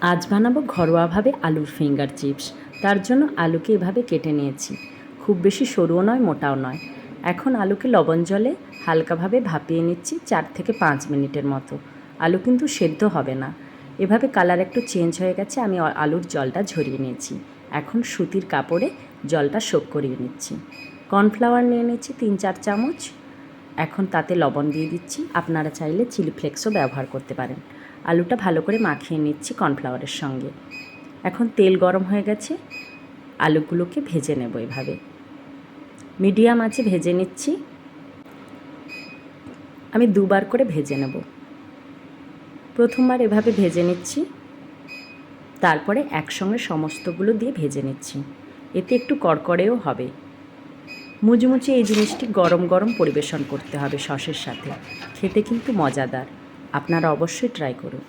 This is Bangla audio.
আজ বানাবো ঘরোয়াভাবে আলুর ফিঙ্গার চিপস। তার জন্য আলুকে এভাবে কেটে নিয়েছি। খুব বেশি সরুও নয়, মোটাও নয়। এখন আলুকে লবণ জলে হালকাভাবে ভাপিয়ে নিচ্ছি 4 থেকে 5 মিনিটের মতো। আলু কিন্তু সেদ্ধ হবে না। এভাবে কালার একটু চেঞ্জ হয়ে গেছে, আমি আলুর জলটা ঝরিয়ে নিয়েছি। এখন সুতির কাপড়ে জলটা শোক করিয়ে নিচ্ছি। কর্নফ্লাওয়ার নিয়ে নিচ্ছি 3-4 চামচ। এখন তাতে লবণ দিয়ে দিচ্ছি। আপনারা চাইলে চিলি ফ্লেক্সও ব্যবহার করতে পারেন। আলুটা ভালো করে মাখিয়ে নিচ্ছি কর্নফ্লাওয়ারের সঙ্গে। এখন তেল গরম হয়ে গেছে, আলুগুলোকে ভেজে নেব এভাবে। মিডিয়াম আঁচে ভেজে নিচ্ছি। আমি দুবার করে ভেজে নেব। প্রথমবার এভাবে ভেজে নিচ্ছি, তারপরে একসঙ্গে সমস্তগুলো দিয়ে ভেজে নিচ্ছি। এতে একটু কড়কড়েও হবে। মুচমুচে এই জিনিসটি গরম গরম পরিবেশন করতে হবে সসের সাথে। খেতে কিন্তু মজাদার। আপনারা অবশ্যই ট্রাই করুন।